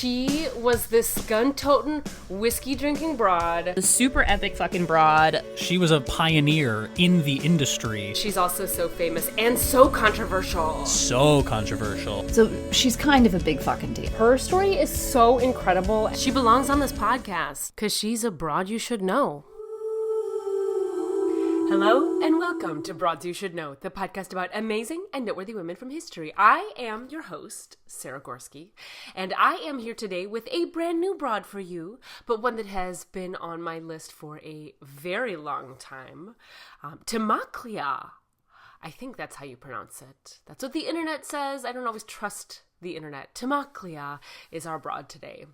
She was this gun-toting, whiskey-drinking broad. The super epic fucking broad. She was a pioneer in the industry. She's also so famous and so controversial. So controversial. So she's kind of a big fucking deal. Her story is so incredible. She belongs on this podcast because she's a broad you should know. Hello and welcome to Broads You Should Know, the podcast about amazing and noteworthy women from history. I am your host, Sarah Gorski, and I am here today with a brand new broad for you, but one that has been on my list for a very long time, Timoclea. I think that's how you pronounce it. That's what the internet says. I don't always trust the internet. Timoclea is our broad today.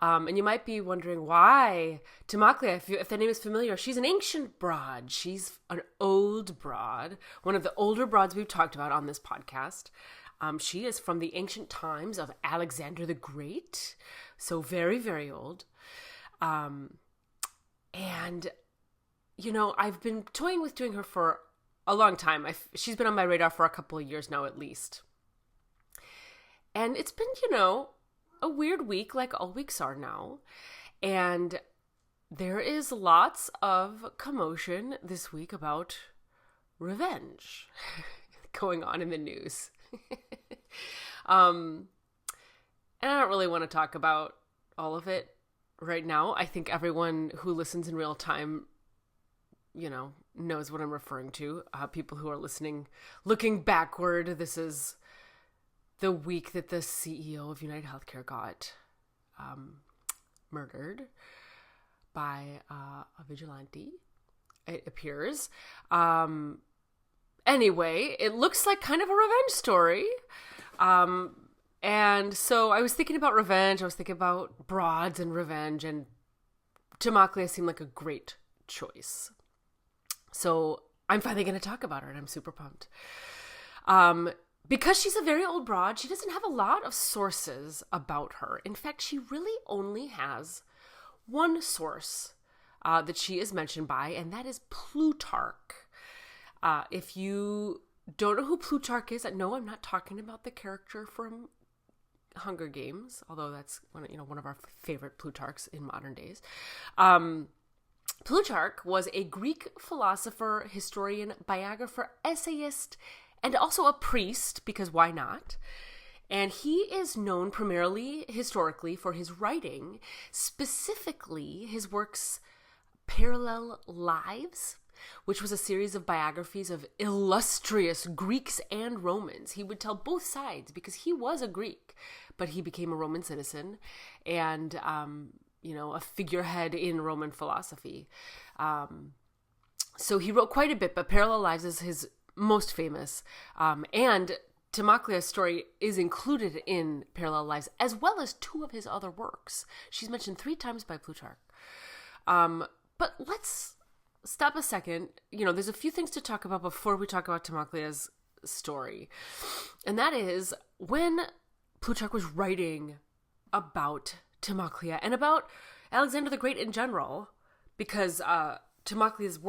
And you might be wondering why Timoclea, if the name is familiar, she's an ancient broad. She's an old broad, one of the older broads we've talked about on this podcast. She is from the ancient times of Alexander the Great, so very, very old. And, you know, I've been toying with doing her for a long time. She's been on my radar for a couple of years now at least. And it's been, you know, a weird week like all weeks are now, and there is lots of commotion this week about revenge going on in the news. And I don't really want to talk about all of it right now. I think everyone who listens in real time, you know, knows what I'm referring to. People who are listening, looking backward, this is the week that the CEO of United Healthcare got murdered by a vigilante, it appears. Anyway, it looks like kind of a revenge story. And so I was thinking about revenge. I was thinking about broads and revenge, and Timoclea seemed like a great choice. So I'm finally going to talk about her, and I'm super pumped. Because she's a very old broad, she doesn't have a lot of sources about her. In fact, she really only has one source that she is mentioned by, and that is Plutarch. If you don't know who Plutarch is, no, I'm not talking about the character from Hunger Games, although that's one of our favorite Plutarchs in modern days. Plutarch was a Greek philosopher, historian, biographer, essayist, and also a priest, because why not? And he is known primarily historically for his writing, specifically his works Parallel Lives, which was a series of biographies of illustrious Greeks and Romans. He would tell both sides because he was a Greek, but he became a Roman citizen and, a figurehead in Roman philosophy. So he wrote quite a bit, but Parallel Lives is his most famous, and Timoclea's story is included in Parallel Lives, as well as two of his other works. She's mentioned 3 times by Plutarch. But let's stop a second. There's a few things to talk about before we talk about Timoclea's story. And that is When Plutarch was writing about Timoclea and about Alexander the Great in general, because Timoclea's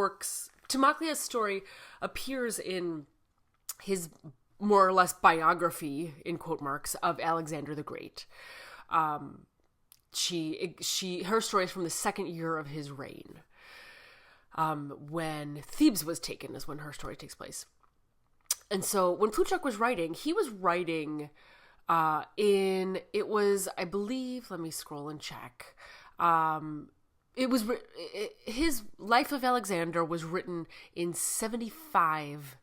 story appears in his more or less biography, in quote marks, of Alexander the Great. Her story is from the second year of his reign. When Thebes was taken is when her story takes place. And so when Plutarch was writing, he was writing let me scroll and check. His Life of Alexander was written in 75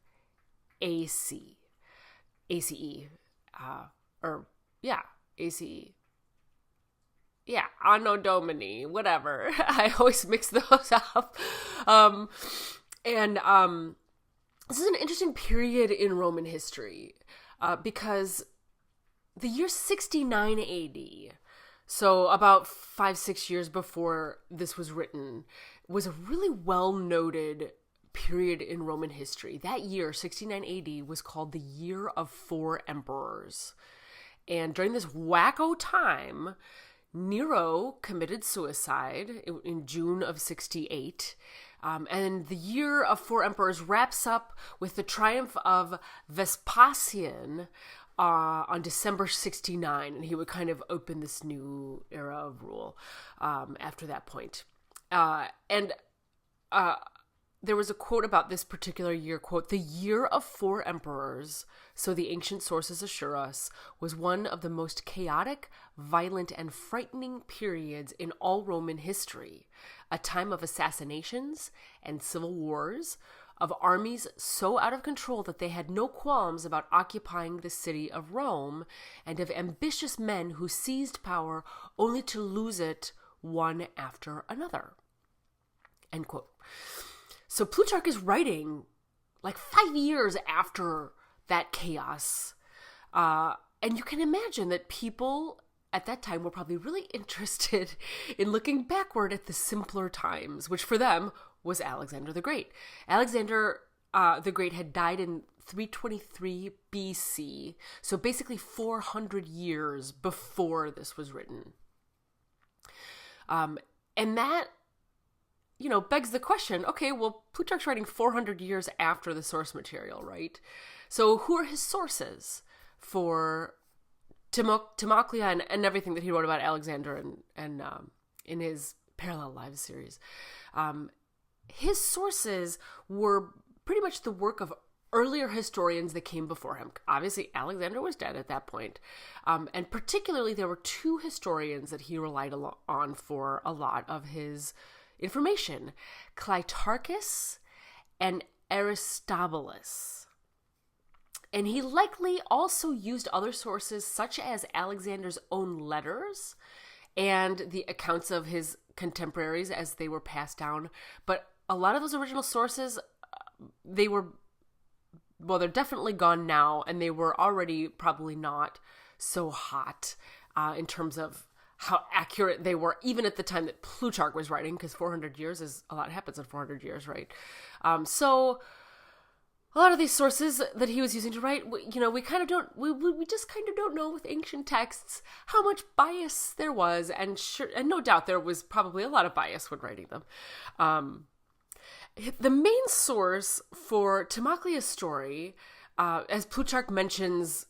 ACE. ACE. ACE. Yeah, Anno Domini, whatever. I always mix those up. This is an interesting period in Roman history because the year 69 AD, so about 5-6 years before this was written, was a really well-noted period in Roman history. That year, 69 AD, was called the Year of 4 Emperors. And during this wacko time, Nero committed suicide in June of 68. And the Year of 4 Emperors wraps up with the triumph of Vespasian on December 69, and he would kind of open this new era of rule after that point. And there was a quote about this particular year, quote, "The year of 4 emperors, so the ancient sources assure us, was one of the most chaotic, violent, and frightening periods in all Roman history, a time of assassinations and civil wars, of armies so out of control that they had no qualms about occupying the city of Rome, and of ambitious men who seized power only to lose it one after another." End quote. So Plutarch is writing like 5 years after that chaos. And you can imagine that people at that time were probably really interested in looking backward at the simpler times, which for them was Alexander the Great. Alexander the Great had died in 323 BC, so basically 400 years before this was written. And that, begs the question, okay, well, Plutarch's writing 400 years after the source material, right? So who are his sources for Timoclea and everything that he wrote about Alexander and in his Parallel Lives series? His sources were pretty much the work of earlier historians that came before him. Obviously, Alexander was dead at that point. And particularly, there were 2 historians that he relied on for a lot of his information: Plutarch and Aristobulus. And he likely also used other sources such as Alexander's own letters and the accounts of his contemporaries as they were passed down. But a lot of those original sources, they're definitely gone now, and they were already probably not so hot in terms of how accurate they were, even at the time that Plutarch was writing, because 400 years is a lot happens in 400 years, right? So a lot of these sources that he was using to write, we just kind of don't know with ancient texts how much bias there was, and no doubt there was probably a lot of bias when writing them. The main source for Timoclea's story, as Plutarch mentions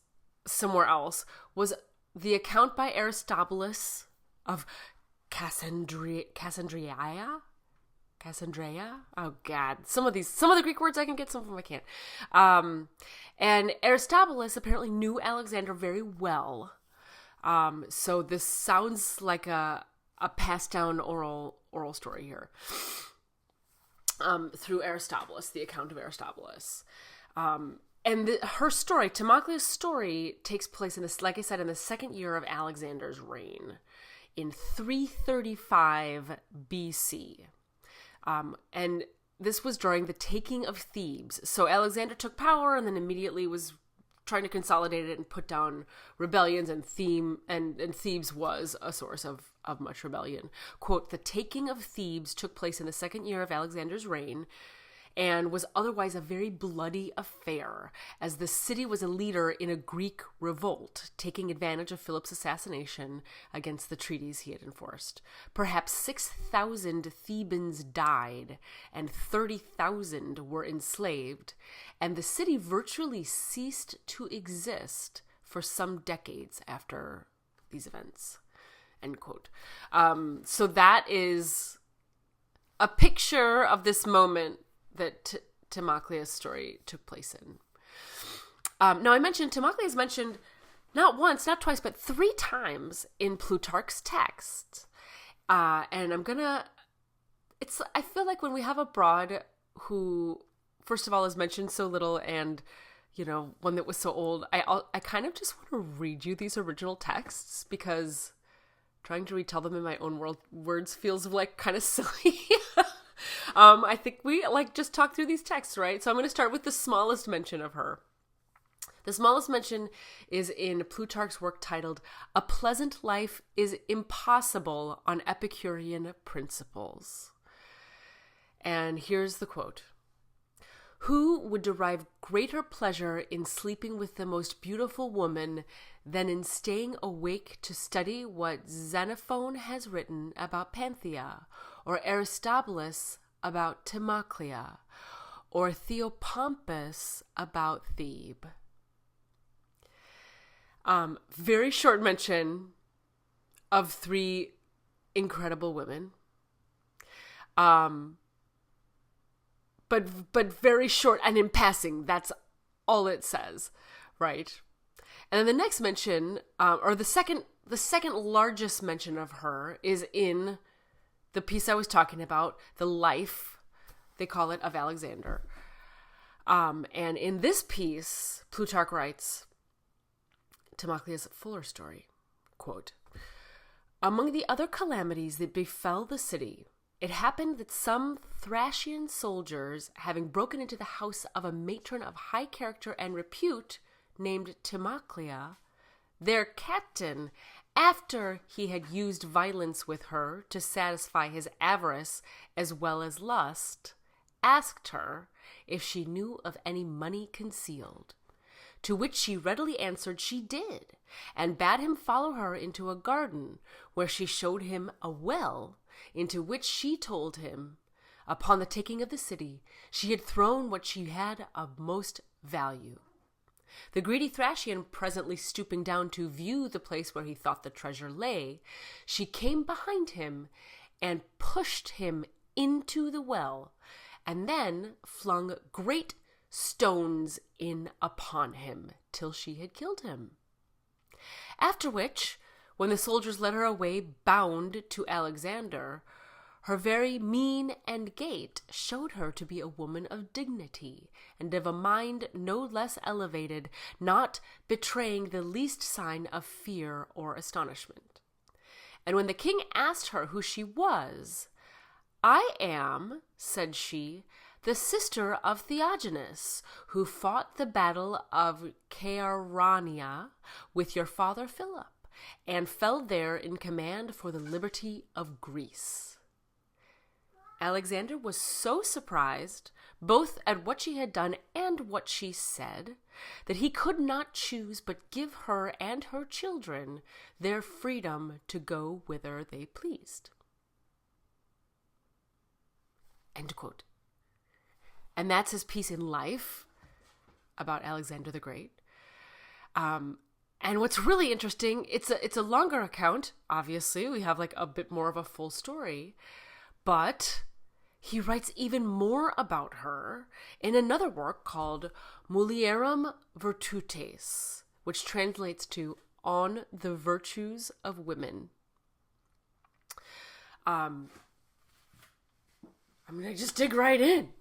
somewhere else, was the account by Aristobulus of Cassandreia. Oh God, some of the Greek words I can get, some of them I can't. And Aristobulus apparently knew Alexander very well. So this sounds like a passed down oral story here. Through Aristobulus, the account of Aristobulus. And her story, Timoclea's story, takes place in like I said, in the second year of Alexander's reign, in 335 BC. And this was during the taking of Thebes. So Alexander took power and then immediately was trying to consolidate it and put down rebellions, and Thebes was a source of much rebellion. Quote, "The taking of Thebes took place in the second year of Alexander's reign and was otherwise a very bloody affair, as the city was a leader in a Greek revolt, taking advantage of Philip's assassination against the treaties he had enforced. Perhaps 6,000 Thebans died, and 30,000 were enslaved, and the city virtually ceased to exist for some decades after these events." End quote. So that is a picture of this moment that Timoclea's story took place in. Now, I mentioned Timoclea is mentioned not once, not twice, but 3 times in Plutarch's text. And I feel like when we have a broad who, first of all, is mentioned so little, and, one that was so old, I kind of just want to read you these original texts, because trying to retell them in my own words feels like kind of silly. I think we just talk through these texts, right? So I'm going to start with the smallest mention of her. The smallest mention is in Plutarch's work titled "A Pleasant Life is Impossible on Epicurean Principles." And here's the quote: "Who would derive greater pleasure in sleeping with the most beautiful woman than in staying awake to study what Xenophon has written about Panthea, or Aristobulus about Timoclea, or Theopompus about Thebe?" Very short mention of three incredible women. But very short and in passing. That's all it says, right? And then the next mention, or the second largest mention of her is in the piece I was talking about, the life, they call it, of Alexander. And in this piece, Plutarch writes, Timoclea's fuller story, quote, "Among the other calamities that befell the city, it happened that some Thracian soldiers, having broken into the house of a matron of high character and repute, named Timoclea, their captain, after he had used violence with her to satisfy his avarice as well as lust, asked her if she knew of any money concealed. To which she readily answered she did, and bade him follow her into a garden, where she showed him a well, into which she told him, upon the taking of the city, she had thrown what she had of most value. The greedy Thracian presently stooping down to view the place where he thought the treasure lay, she came behind him and pushed him into the well, and then flung great stones in upon him till she had killed him. After which, when the soldiers led her away bound to Alexander, her very mien and gait showed her to be a woman of dignity, and of a mind no less elevated, not betraying the least sign of fear or astonishment. And when the king asked her who she was, 'I am,' said she, 'the sister of Theogenes, who fought the battle of Chaeronea with your father Philip, and fell there in command for the liberty of Greece.' Alexander was so surprised, both at what she had done and what she said, that he could not choose but give her and her children their freedom to go whither they pleased." End quote. And that's his piece in Life about Alexander the Great. And what's really interesting, it's a longer account, obviously. We have like a bit more of a full story. But he writes even more about her in another work called Mulierum Virtutes, which translates to On the Virtues of Women. I'm going to just dig right in.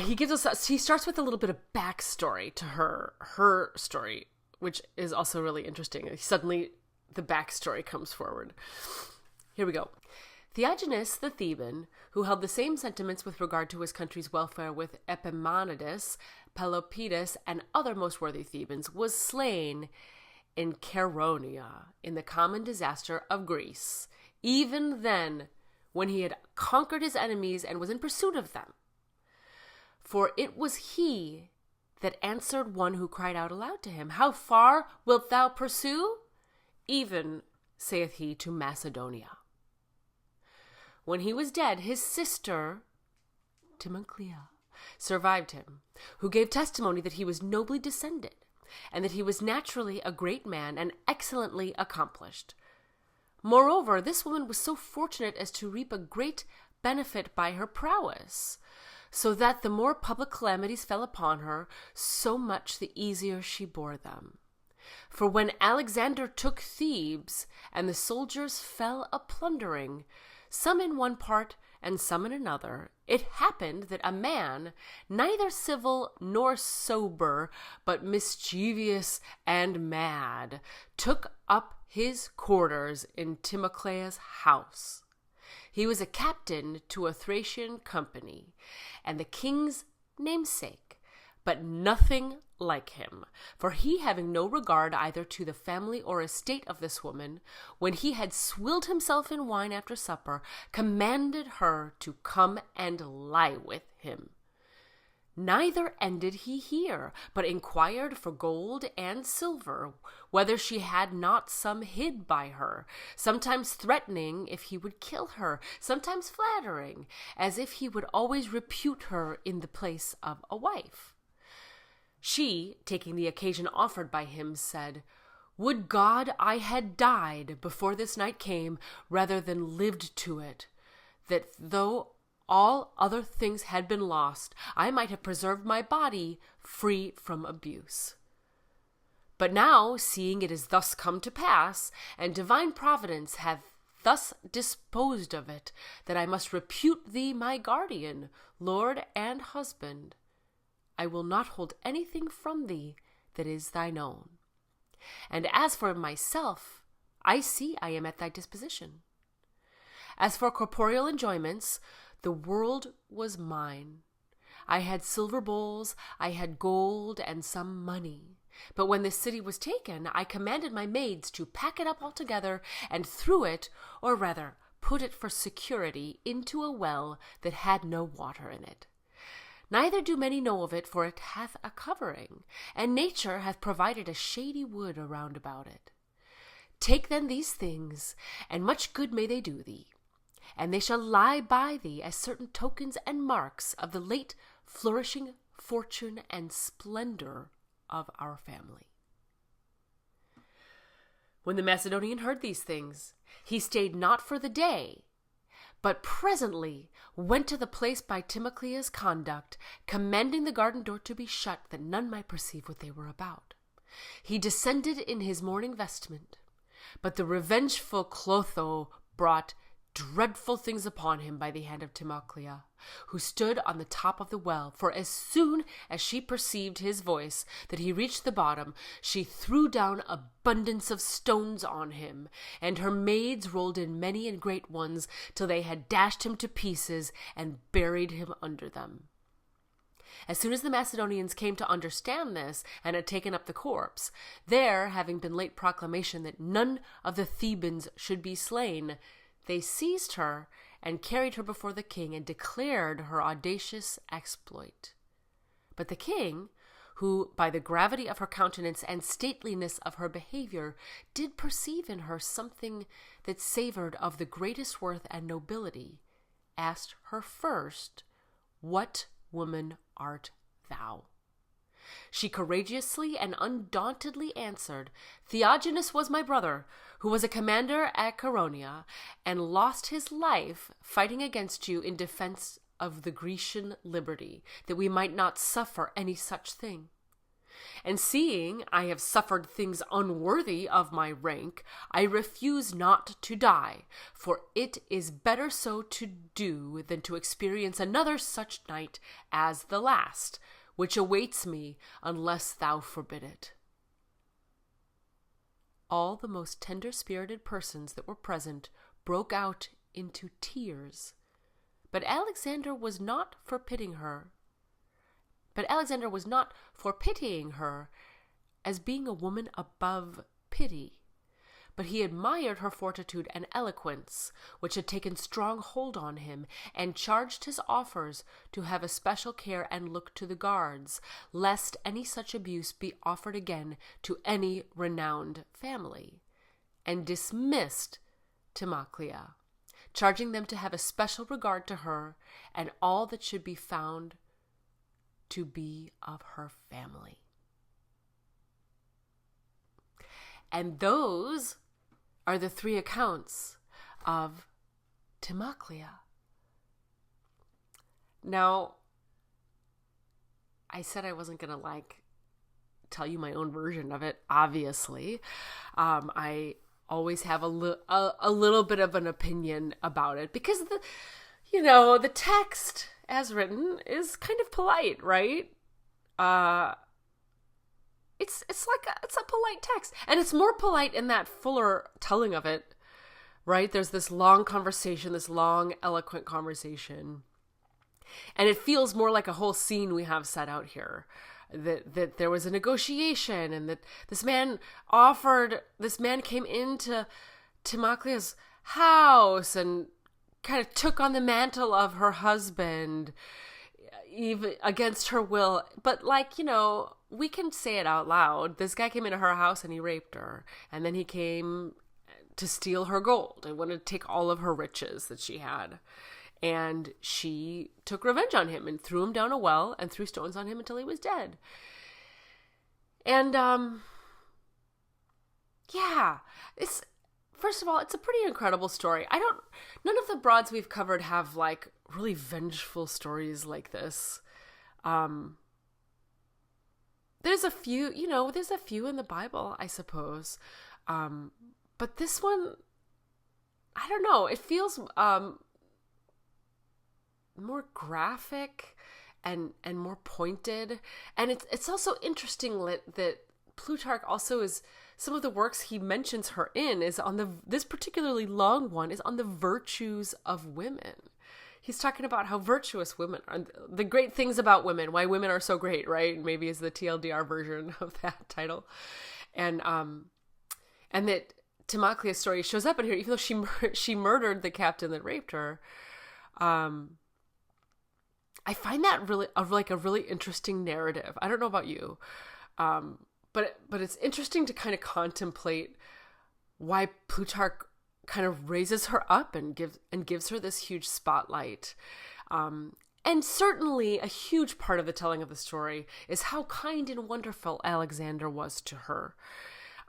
He starts with a little bit of backstory to her story, which is also really interesting. Suddenly the backstory comes forward. Here we go. Theogenes the Theban, who held the same sentiments with regard to his country's welfare with Epaminondas, Pelopidas, and other most worthy Thebans, was slain in Chaeronea in the common disaster of Greece, even then when he had conquered his enemies and was in pursuit of them. For it was he that answered one who cried out aloud to him, 'How far wilt thou pursue?' Even, saith he, to Macedonia. When he was dead, his sister, Timoclea, survived him, who gave testimony that he was nobly descended, and that he was naturally a great man and excellently accomplished. Moreover, this woman was so fortunate as to reap a great benefit by her prowess, so that the more public calamities fell upon her, so much the easier she bore them. For when Alexander took Thebes, and the soldiers fell a-plundering, some in one part and some in another, it happened that a man, neither civil nor sober, but mischievous and mad, took up his quarters in Timoclea's house. He was a captain to a Thracian company, and the king's namesake, but nothing like him. For he, having no regard either to the family or estate of this woman, when he had swilled himself in wine after supper, commanded her to come and lie with him. Neither ended he here, but inquired for gold and silver, whether she had not some hid by her, sometimes threatening if he would kill her, sometimes flattering, as if he would always repute her in the place of a wife. She, taking the occasion offered by him, said, "Would God I had died before this night came, rather than lived to it, that though all other things had been lost, I might have preserved my body free from abuse. But now, seeing it is thus come to pass, and divine providence hath thus disposed of it, that I must repute thee my guardian, lord, and husband, I will not hold anything from thee that is thine own. And as for myself, I see I am at thy disposition. As for corporeal enjoyments, the world was mine. I had silver bowls, I had gold, and some money. But when this city was taken, I commanded my maids to pack it up altogether, and threw it, or rather put it for security, into a well that had no water in it. Neither do many know of it, for it hath a covering, and nature hath provided a shady wood around about it. Take then these things, and much good may they do thee, and they shall lie by thee as certain tokens and marks of the late flourishing fortune and splendor of our family." When the Macedonian heard these things, he stayed not for the day, but presently went to the place by Timoclea's conduct, commanding the garden door to be shut, that none might perceive what they were about. He descended in his mourning vestment, but the revengeful Clotho brought dreadful things upon him by the hand of Timoclea, who stood on the top of the well. For as soon as she perceived his voice, that he reached the bottom, she threw down abundance of stones on him, and her maids rolled in many and great ones, till they had dashed him to pieces and buried him under them. As soon as the Macedonians came to understand this, and had taken up the corpse, there having been late proclamation that none of the Thebans should be slain, they seized her and carried her before the king, and declared her audacious exploit. But the king, who by the gravity of her countenance and stateliness of her behavior did perceive in her something that savored of the greatest worth and nobility, asked her first, "What woman art thou?" She courageously and undauntedly answered, "Theogenes was my brother, who was a commander at Chaeronea, and lost his life fighting against you in defense of the Grecian liberty, that we might not suffer any such thing. And seeing I have suffered things unworthy of my rank, I refuse not to die, for it is better so to do than to experience another such night as the last, which awaits me unless thou forbid it." All the most tender-spirited persons that were present broke out into tears, but Alexander was not for pitying her. As being a woman above pity, but he admired her fortitude and eloquence, which had taken strong hold on him, and charged his offers to have especial care and look to the guards, lest any such abuse be offered again to any renowned family, and dismissed Timoclea, charging them to have a special regard to her and all that should be found to be of her family. And those are the three accounts of Timoclea. Now, I said I wasn't going to tell you my own version of it, obviously. I always have a little bit of an opinion about it, because the text as written is kind of polite, right? It's a polite text, and it's more polite in that fuller telling of it, right? There's this long conversation, this long, eloquent conversation, and it feels more like a whole scene we have set out here. That there was a negotiation, and that this man came into Timoclea's house and kind of took on the mantle of her husband, even against her will. But we can say it out loud. This guy came into her house and he raped her, and then he came to steal her gold and wanted to take all of her riches that she had. And she took revenge on him and threw him down a well and threw stones on him until he was dead. And, yeah, first of all, it's a pretty incredible story. None of the broads we've covered have, like, really vengeful stories like this. There's a few in the Bible, I suppose. But this one, I don't know, it feels, more graphic and more pointed. And it's also interesting that Plutarch also is, some of the works he mentions her in is on this particularly long one is on the virtues of women. He's talking about how virtuous women are, the great things about women, why women are so great, right? Maybe is the TLDR version of that title. And that Timoclea's story shows up in here, even though she murdered the captain that raped her. I find that really a really interesting narrative. I don't know about you, but it's interesting to kind of contemplate why Plutarch kind of raises her up and gives her this huge spotlight. And certainly a huge part of the telling of the story is how kind and wonderful Alexander was to her.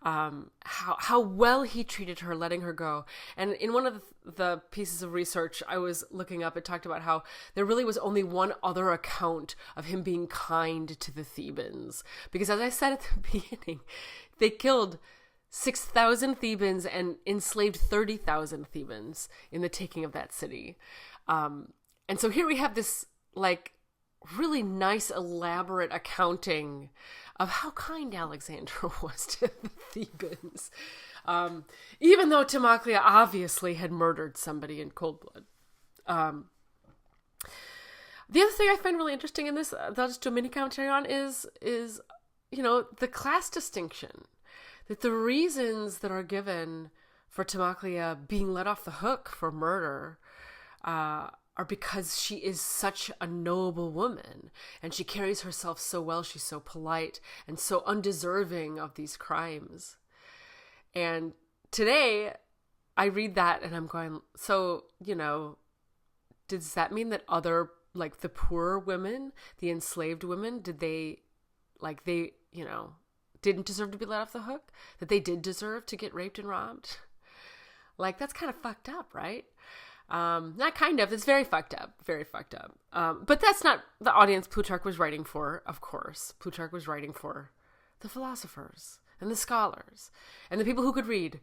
How well he treated her, letting her go. And in one of the pieces of research I was looking up, it talked about how there really was only one other account of him being kind to the Thebans. Because as I said at the beginning, they killed 6,000 Thebans and enslaved 30,000 Thebans in the taking of that city. And so here we have this, like, really nice, elaborate accounting of how kind Alexander was to the Thebans. Even though Timoclea obviously had murdered somebody in cold blood. The other thing I find really interesting in this, that I'll just do a mini commentary on, is the class distinction. That the reasons that are given for Timoclea being let off the hook for murder are because she is such a noble woman and she carries herself so well. She's so polite and so undeserving of these crimes. And today I read that and I'm going, so, does that mean that other, like the poorer women, the enslaved women, didn't deserve to be let off the hook? That they did deserve to get raped and robbed? Like, that's kind of fucked up, right? Not kind of, it's very fucked up, very fucked up. But that's not the audience Plutarch was writing for, of course. Plutarch was writing for the philosophers and the scholars and the people who could read,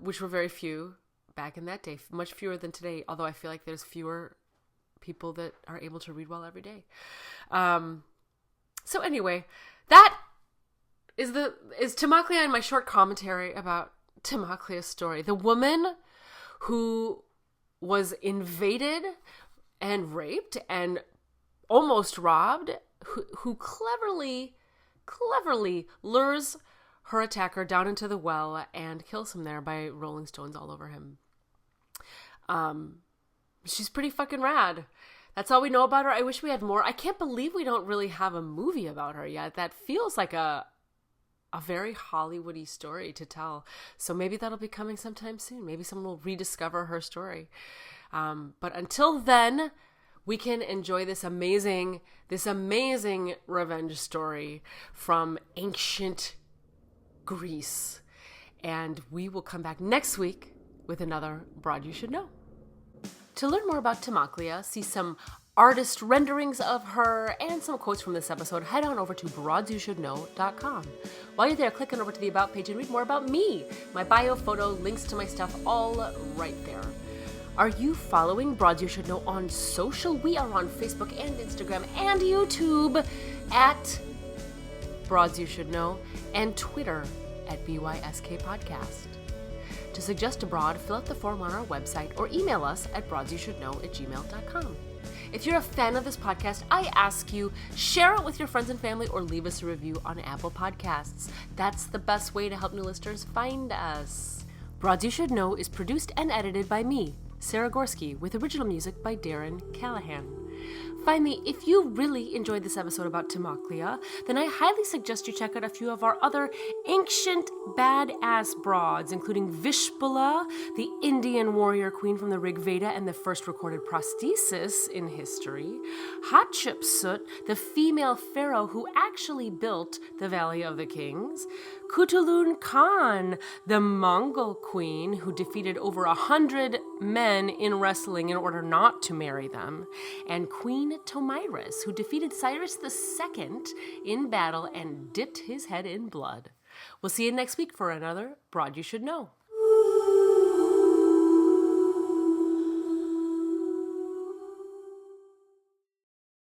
which were very few back in that day, much fewer than today, although I feel like there's fewer people that are able to read well every day. So anyway, that is Timoclea and my short commentary about Timoclea's story. The woman who was invaded and raped and almost robbed, who cleverly lures her attacker down into the well and kills him there by rolling stones all over him. She's pretty fucking rad. That's all we know about her. I wish we had more. I can't believe we don't really have a movie about her yet. That feels like a very Hollywoody story to tell. So maybe that'll be coming sometime soon. Maybe someone will rediscover her story. But until then, we can enjoy this amazing revenge story from ancient Greece. And we will come back next week with another Broad You Should Know. To learn more about Timoclea, see some artist renderings of her, and some quotes from this episode, head on over to broadsyoushouldknow.com. While you're there, click on over to the About page and read more about me, my bio, photo, links to my stuff, all right there. Are you following Broads You Should Know on social? We are on Facebook and Instagram and YouTube at Broads You Should Know, and Twitter at BYSK Podcast. To suggest a broad, fill out the form on our website or email us at broadsyoushouldknow@gmail.com. If you're a fan of this podcast, I ask you, share it with your friends and family or leave us a review on Apple Podcasts. That's the best way to help new listeners find us. Broads You Should Know is produced and edited by me, Sarah Gorski, with original music by Darren Callahan. Finally, if you really enjoyed this episode about Timoclea, then I highly suggest you check out a few of our other ancient badass broads, including Vishpala, the Indian warrior queen from the Rig Veda and the first recorded prosthesis in history, Hatshepsut, the female pharaoh who actually built the Valley of the Kings, Kutulun Khan, the Mongol queen who defeated over 100 men in wrestling in order not to marry them, and Queen Tomyris, who defeated Cyrus II in battle and dipped his head in blood. We'll see you next week for another Broad You Should Know.